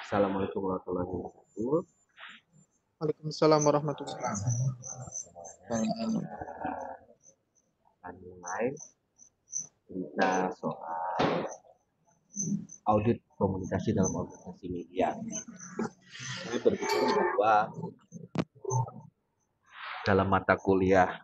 Assalamualaikum warahmatullahi wabarakatuh. Waalaikumsalam warahmatullahi Semuanya wabarakatuh. akan mulai cerita soal audit komunikasi dalam organisasi media. Ini berbicara bahwa dalam mata kuliah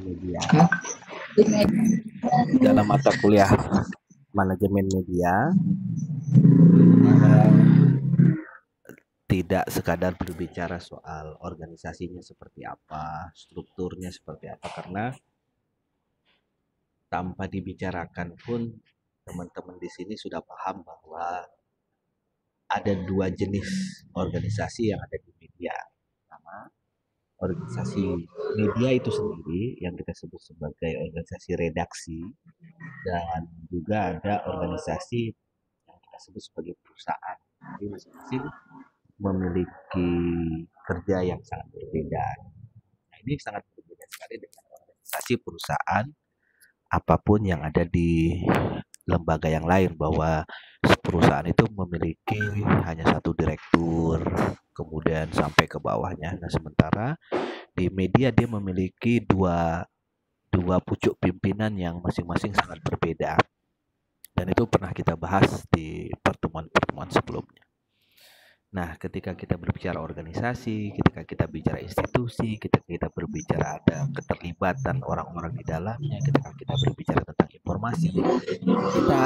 media, dalam mata kuliah manajemen media, tidak sekadar berbicara soal organisasinya seperti apa, strukturnya seperti apa, karena tanpa dibicarakan pun teman-teman di sini sudah paham bahwa ada dua jenis organisasi yang ada di media. Pertama, organisasi media itu sendiri yang kita sebut sebagai organisasi redaksi, dan juga ada organisasi yang kita sebut sebagai perusahaan. Jadi masing-masing memiliki kerja yang sangat berbeda. Nah, ini sangat berbeda sekali dengan organisasi perusahaan apapun yang ada di lembaga yang lain, bahwa perusahaan itu memiliki hanya satu direktur, kemudian sampai ke bawahnya. Nah, sementara di media dia memiliki dua dua pucuk pimpinan yang masing-masing sangat berbeda. Dan itu pernah kita bahas di pertemuan-pertemuan sebelumnya. Nah, ketika kita berbicara organisasi, ketika kita bicara institusi, ketika kita berbicara ada keterlibatan orang-orang di dalamnya, ketika kita berbicara tentang informasi, kita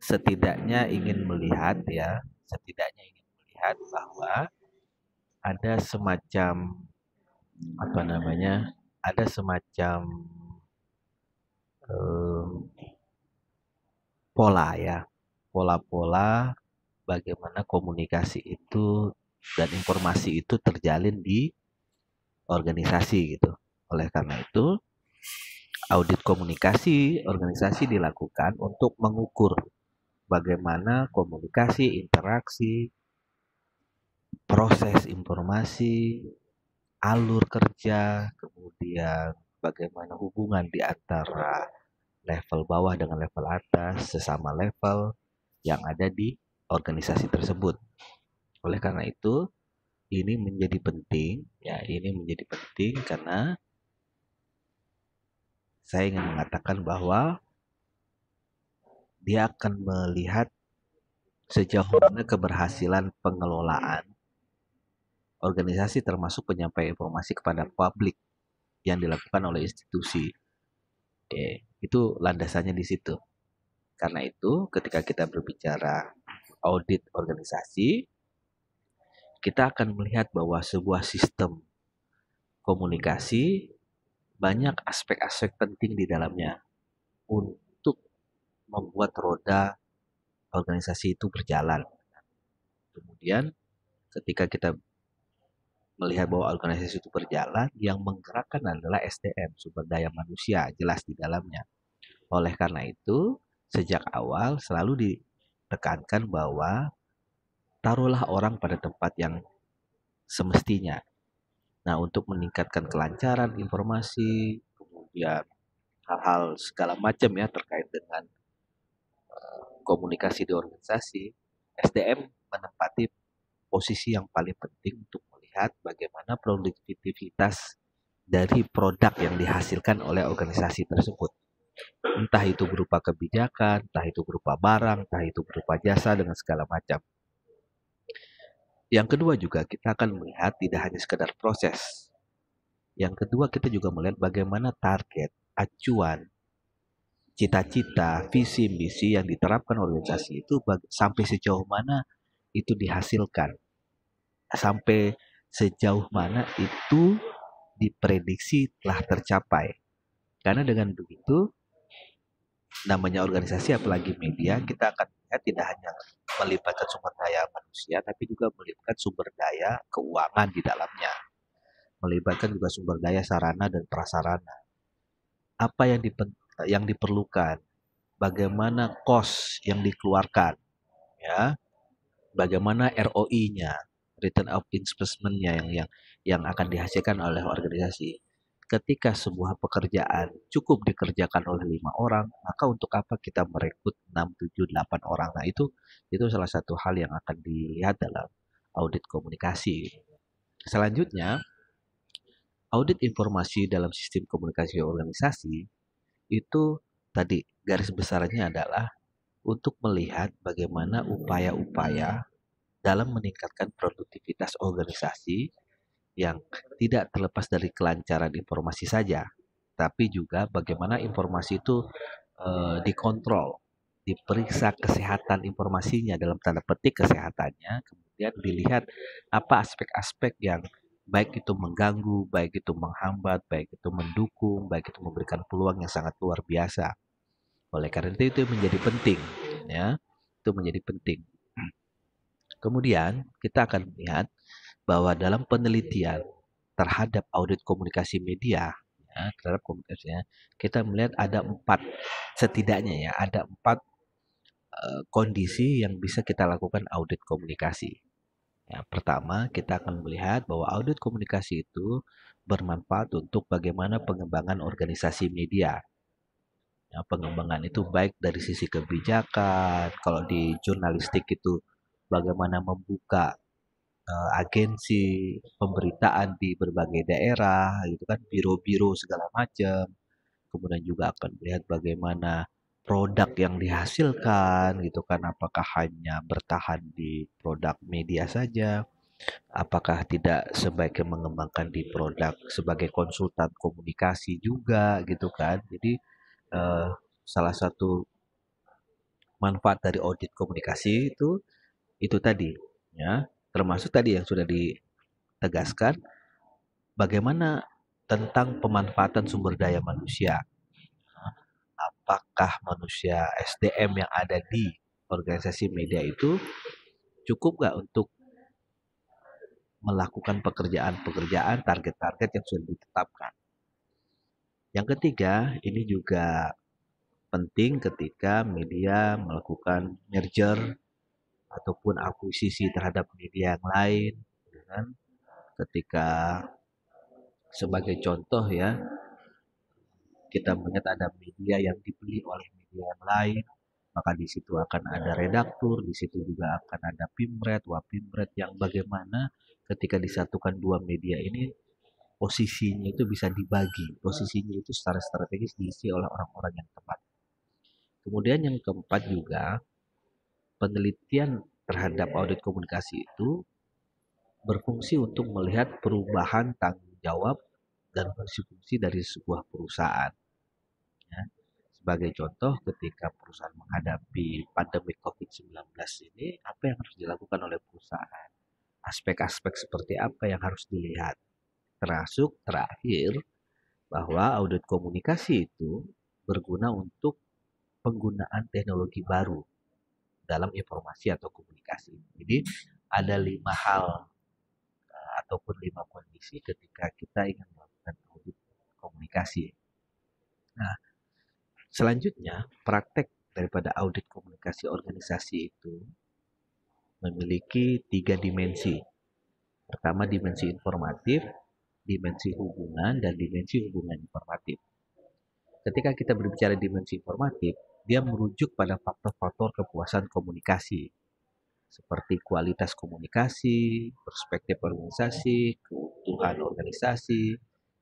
setidaknya ingin melihat bahwa ada semacam apa namanya, ada semacam eh, pola ya, pola-pola bagaimana komunikasi itu dan informasi itu terjalin di organisasi gitu. Oleh karena itu, audit komunikasi organisasi dilakukan untuk mengukur bagaimana komunikasi, interaksi, proses informasi, alur kerja, kemudian bagaimana hubungan di antara level bawah dengan level atas, sesama level yang ada di organisasi tersebut. Oleh karena itu, ini menjadi penting karena saya ingin mengatakan bahwa dia akan melihat sejauh mana keberhasilan pengelolaan organisasi termasuk penyampaian informasi kepada publik yang dilakukan oleh institusi. Oke, itu landasannya di situ. Karena itu, ketika kita berbicara audit organisasi, kita akan melihat bahwa sebuah sistem komunikasi banyak aspek-aspek penting di dalamnya untuk membuat roda organisasi itu berjalan. Kemudian ketika kita melihat bahwa organisasi itu berjalan, yang menggerakkan adalah SDM, sumber daya manusia, jelas di dalamnya. Oleh karena itu, sejak awal selalu ditekankan bahwa taruhlah orang pada tempat yang semestinya. Nah, untuk meningkatkan kelancaran informasi, kemudian hal-hal segala macam ya terkait dengan komunikasi di organisasi, SDM menempati posisi yang paling penting untuk melihat bagaimana produktivitas dari produk yang dihasilkan oleh organisasi tersebut. Entah itu berupa kebijakan, entah itu berupa barang, entah itu berupa jasa, dengan segala macam. Yang kedua juga kita akan melihat tidak hanya sekedar proses. Yang kedua kita juga melihat bagaimana target, acuan, cita-cita, visi, misi yang diterapkan organisasi itu sampai sejauh mana itu dihasilkan. Sampai sejauh mana itu diprediksi telah tercapai. Karena dengan begitu, namanya organisasi apalagi media, kita akan melihat tidak hanya melibatkan sumber daya manusia, tapi juga melibatkan sumber daya keuangan di dalamnya. Melibatkan juga sumber daya sarana dan prasarana. Apa yang diperlukan, bagaimana cost yang dikeluarkan, ya, bagaimana ROI-nya, return of investment-nya yang akan dihasilkan oleh organisasi. ketika sebuah pekerjaan cukup dikerjakan oleh 5 orang, maka untuk apa kita merekrut 6, 7, 8 orang? Nah, itu salah satu hal yang akan dilihat dalam audit komunikasi. Selanjutnya, audit informasi dalam sistem komunikasi organisasi itu tadi garis besarnya adalah untuk melihat bagaimana upaya-upaya dalam meningkatkan produktivitas organisasi yang tidak terlepas dari kelancaran informasi saja, tapi juga bagaimana informasi itu dikontrol, diperiksa kesehatan informasinya dalam tanda petik kesehatannya, kemudian dilihat apa aspek-aspek yang baik itu mengganggu, baik itu menghambat, baik itu mendukung, baik itu memberikan peluang yang sangat luar biasa. Oleh karena itu menjadi penting, ya, itu menjadi penting. Kemudian kita akan melihat bahwa dalam penelitian terhadap audit komunikasi media, ya, terhadap komunikasinya, kita melihat ada 4, setidaknya ya, ada 4 kondisi yang bisa kita lakukan audit komunikasi. Ya, pertama, kita akan melihat bahwa audit komunikasi itu bermanfaat untuk bagaimana pengembangan organisasi media. Ya, pengembangan itu baik dari sisi kebijakan, kalau di jurnalistik itu bagaimana membuka agensi pemberitaan di berbagai daerah, gitu kan, biro-biro segala macam. Kemudian juga akan melihat bagaimana produk yang dihasilkan, gitu kan, apakah hanya bertahan di produk media saja, apakah tidak sebaiknya mengembangkan di produk sebagai konsultan komunikasi juga, gitu kan. Jadi eh, salah satu manfaat dari audit komunikasi itu tadi, ya, termasuk tadi yang sudah ditegaskan bagaimana tentang pemanfaatan sumber daya manusia. Apakah manusia SDM yang ada di organisasi media itu cukup nggak untuk melakukan pekerjaan-pekerjaan target-target yang sudah ditetapkan. Yang ketiga, ini juga penting ketika media melakukan merger ataupun akuisisi terhadap media yang lain. Kan? Ketika sebagai contoh ya, kita melihat ada media yang dibeli oleh media yang lain, maka di situ akan ada redaktur, di situ juga akan ada pimret, wapimret yang bagaimana ketika disatukan dua media ini posisinya itu bisa dibagi, posisinya itu secara strategis diisi oleh orang-orang yang tepat. Kemudian yang keempat juga penelitian terhadap audit komunikasi itu berfungsi untuk melihat perubahan tanggung jawab dan fungsi-fungsi dari sebuah perusahaan. Ya. Sebagai contoh, ketika perusahaan menghadapi pandemi COVID-19 ini, apa yang harus dilakukan oleh perusahaan? Aspek-aspek seperti apa yang harus dilihat? Termasuk terakhir, bahwa audit komunikasi itu berguna untuk penggunaan teknologi baru dalam informasi atau komunikasi. Jadi ada 5 hal ataupun 5 kondisi ketika kita ingin melakukan audit komunikasi. Nah, selanjutnya praktek daripada audit komunikasi organisasi itu memiliki 3 dimensi. Pertama dimensi informatif, dimensi hubungan, dan dimensi hubungan informatif. Ketika kita berbicara dimensi informatif, dia merujuk pada faktor-faktor kepuasan komunikasi, seperti kualitas komunikasi, perspektif organisasi, keutuhan organisasi.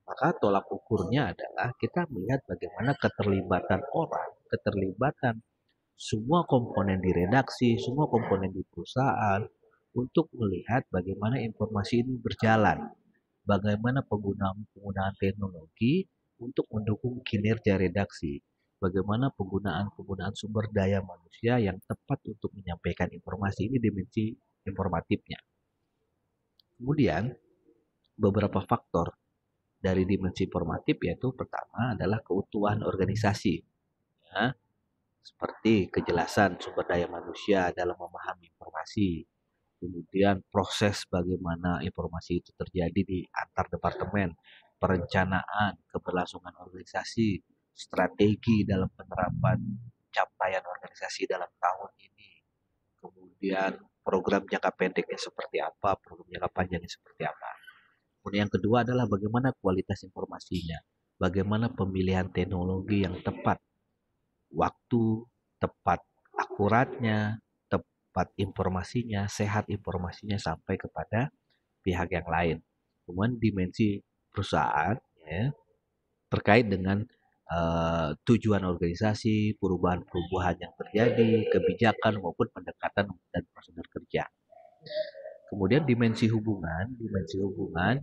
Maka tolak ukurnya adalah kita melihat bagaimana keterlibatan orang, keterlibatan semua komponen di redaksi, semua komponen di perusahaan untuk melihat bagaimana informasi ini berjalan, bagaimana penggunaan teknologi untuk mendukung kinerja redaksi, bagaimana penggunaan sumber daya manusia yang tepat untuk menyampaikan informasi. Ini dimensi informatifnya. Kemudian beberapa faktor dari dimensi informatif yaitu pertama adalah keutuhan organisasi, ya, seperti kejelasan sumber daya manusia dalam memahami informasi, kemudian proses bagaimana informasi itu terjadi di antar departemen, perencanaan, keberlangsungan organisasi, strategi dalam penerapan capaian organisasi dalam tahun ini, kemudian program jangka pendeknya seperti apa, program jangka panjangnya seperti apa. Kemudian yang kedua adalah bagaimana kualitas informasinya, bagaimana pemilihan teknologi yang tepat, waktu tepat, akuratnya, tepat informasinya, sehat informasinya sampai kepada pihak yang lain. Kemudian dimensi perusahaan ya, terkait dengan tujuan organisasi, perubahan-perubahan yang terjadi, kebijakan maupun pendekatan dan prosedur kerja. Kemudian dimensi hubungan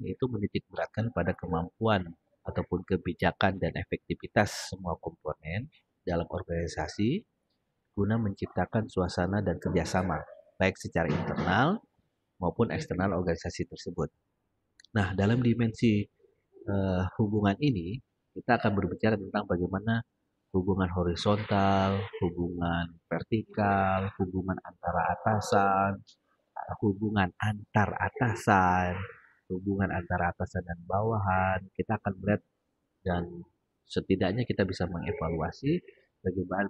itu menitik beratkan pada kemampuan ataupun kebijakan dan efektivitas semua komponen dalam organisasi guna menciptakan suasana dan kerjasama baik secara internal maupun eksternal organisasi tersebut. Nah, dalam dimensi hubungan ini kita akan berbicara tentang bagaimana hubungan horizontal, hubungan vertikal, hubungan antara atasan, hubungan antar atasan, hubungan antara atasan dan bawahan. Kita akan melihat dan setidaknya kita bisa mengevaluasi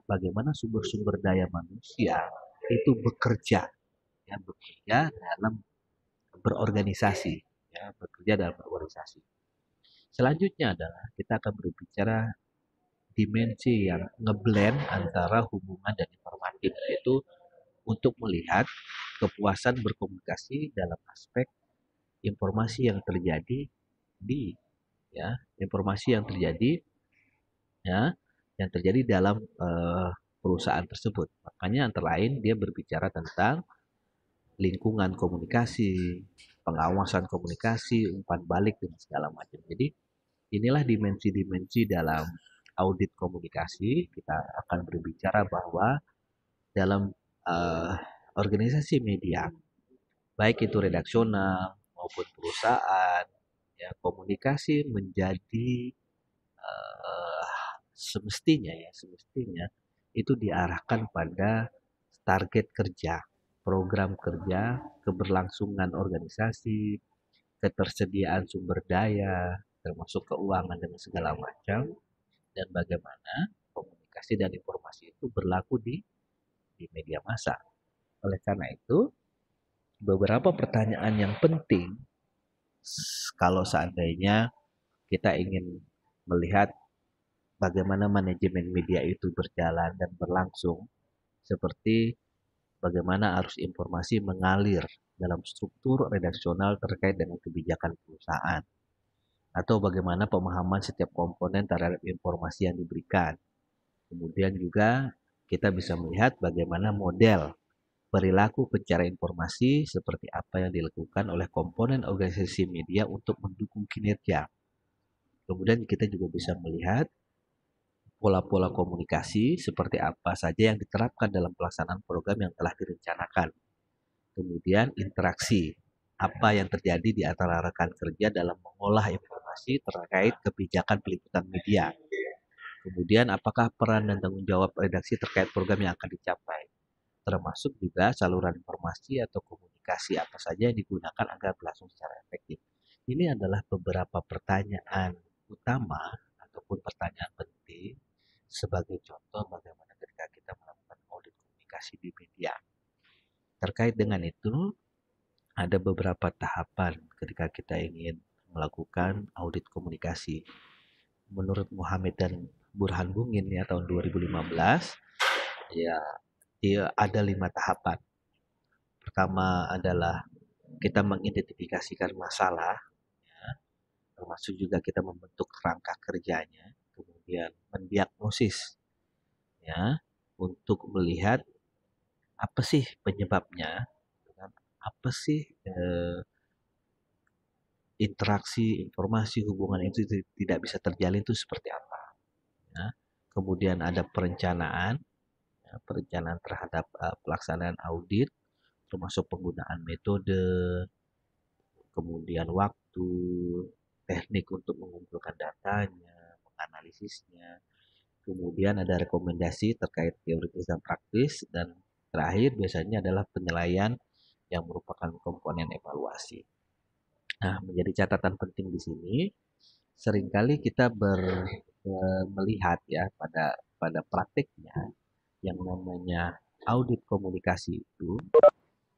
bagaimana sumber-sumber daya manusia itu bekerja dalam berorganisasi, bekerja dalam berorganisasi. Selanjutnya adalah kita akan berbicara dimensi yang ngeblend antara hubungan dan informatif, yaitu untuk melihat kepuasan berkomunikasi dalam aspek informasi yang terjadi di informasi yang terjadi yang terjadi dalam perusahaan tersebut. Makanya antara lain dia berbicara tentang lingkungan komunikasi, pengawasan komunikasi, umpan balik dan segala macam. Jadi inilah dimensi-dimensi dalam audit komunikasi. Kita akan berbicara bahwa dalam organisasi media, baik itu redaksional maupun perusahaan, ya, komunikasi menjadi semestinya itu diarahkan pada target kerja, program kerja, keberlangsungan organisasi, ketersediaan sumber daya, termasuk keuangan dan segala macam, dan bagaimana komunikasi dan informasi itu berlaku di media massa. Oleh karena itu, beberapa pertanyaan yang penting kalau seandainya kita ingin melihat bagaimana manajemen media itu berjalan dan berlangsung, seperti bagaimana arus informasi mengalir dalam struktur redaksional terkait dengan kebijakan perusahaan, atau bagaimana pemahaman setiap komponen terhadap informasi yang diberikan. Kemudian juga kita bisa melihat bagaimana model perilaku pencari informasi seperti apa yang dilakukan oleh komponen organisasi media untuk mendukung kinerja. Kemudian kita juga bisa melihat pola-pola komunikasi seperti apa saja yang diterapkan dalam pelaksanaan program yang telah direncanakan. Kemudian interaksi, apa yang terjadi di antara rekan kerja dalam mengolah informasi terkait kebijakan peliputan media. Kemudian apakah peran dan tanggung jawab redaksi terkait program yang akan dicapai. Termasuk juga saluran informasi atau komunikasi apa saja yang digunakan agar berlangsung secara efektif. Ini adalah beberapa pertanyaan utama ataupun pertanyaan penting sebagai contoh bagaimana ketika kita melakukan audit komunikasi di media. Terkait dengan itu, ada beberapa tahapan ketika kita ingin melakukan audit komunikasi. Menurut Muhammad dan Burhan Bungin ya tahun 2015, ya ada 5 tahapan. Pertama adalah kita mengidentifikasikan masalah, ya, termasuk juga kita membentuk kerangka kerjanya, kemudian mendiagnosis, ya, untuk melihat apa sih penyebabnya, apa sih interaksi, informasi, hubungan itu tidak bisa terjalin itu seperti apa. Ya. Kemudian ada perencanaan, ya, perencanaan terhadap pelaksanaan audit, termasuk penggunaan metode, kemudian waktu, teknik untuk mengumpulkan datanya, menganalisisnya. Kemudian ada rekomendasi terkait teoritis dan praktis, dan terakhir biasanya adalah penilaian yang merupakan komponen evaluasi. Nah, menjadi catatan penting di sini, seringkali kita melihat ya pada praktiknya yang namanya audit komunikasi itu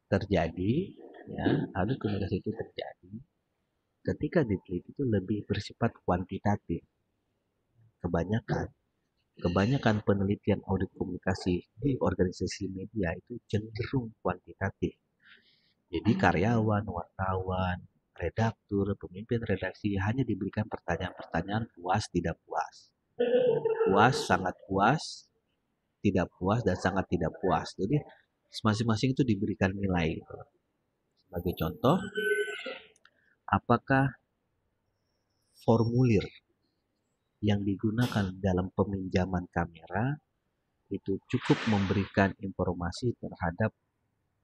terjadi, ya, audit komunikasi itu terjadi ketika diteliti itu lebih bersifat kuantitatif. Kebanyakan penelitian audit komunikasi di organisasi media itu cenderung kuantitatif. Jadi karyawan, wartawan, redaktur, pemimpin redaksi hanya diberikan pertanyaan-pertanyaan puas, tidak puas. Puas, sangat puas, tidak puas, dan sangat tidak puas. Jadi masing-masing itu diberikan nilai. Sebagai contoh, apakah formulir yang digunakan dalam peminjaman kamera itu cukup memberikan informasi terhadap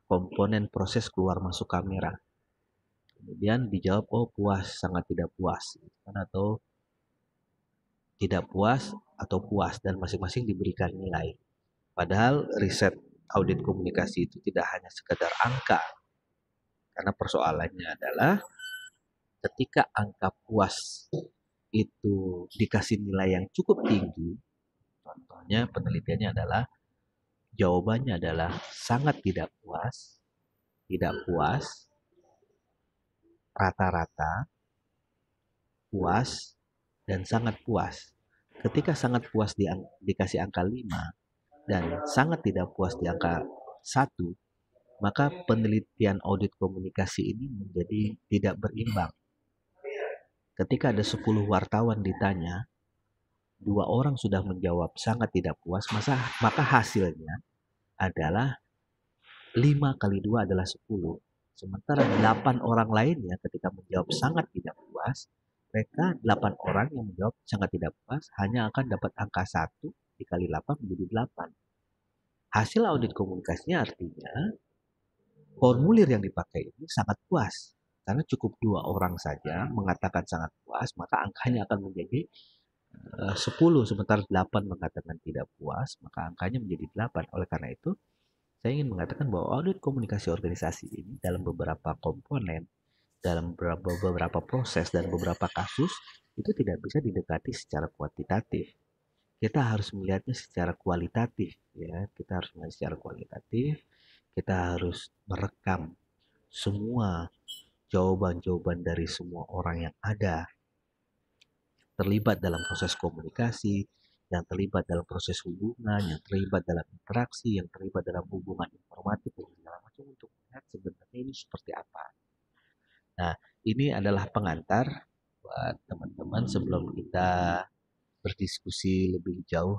komponen proses keluar masuk kamera. Kemudian dijawab, oh puas, sangat tidak puas, atau tidak puas atau puas, dan masing-masing diberikan nilai. Padahal riset audit komunikasi itu tidak hanya sekedar angka, karena persoalannya adalah ketika angka puas itu dikasih nilai yang cukup tinggi, contohnya penelitiannya adalah jawabannya adalah sangat tidak puas, rata-rata, puas, dan sangat puas. Ketika sangat puas dikasih angka 5 dan sangat tidak puas di angka 1, maka penelitian audit komunikasi ini menjadi tidak berimbang. Ketika ada 10 wartawan ditanya, 2 orang sudah menjawab sangat tidak puas, maka hasilnya adalah 5 kali 2 adalah 10. Sementara 8 orang lainnya ketika menjawab sangat tidak puas, mereka 8 orang yang menjawab sangat tidak puas hanya akan dapat angka 1 dikali 8 menjadi 8. Hasil audit komunikasinya artinya formulir yang dipakai ini sangat puas. Karena cukup 2 orang saja mengatakan sangat puas, maka angkanya akan menjadi 10. Sementara 8 mengatakan tidak puas, maka angkanya menjadi 8. Oleh karena itu, saya ingin mengatakan bahwa audit komunikasi organisasi ini dalam beberapa komponen, dalam beberapa proses dan beberapa kasus itu tidak bisa didekati secara kuantitatif. Kita harus melihatnya secara kualitatif, ya. Kita harus melihat secara kualitatif. Kita harus merekam semua jawaban-jawaban dari semua orang yang ada terlibat dalam proses komunikasi, yang terlibat dalam proses hubungan, yang terlibat dalam interaksi, yang terlibat dalam hubungan informatif dan segala macam untuk melihat sebenarnya ini seperti apa. Nah, ini adalah pengantar buat teman-teman sebelum kita berdiskusi lebih jauh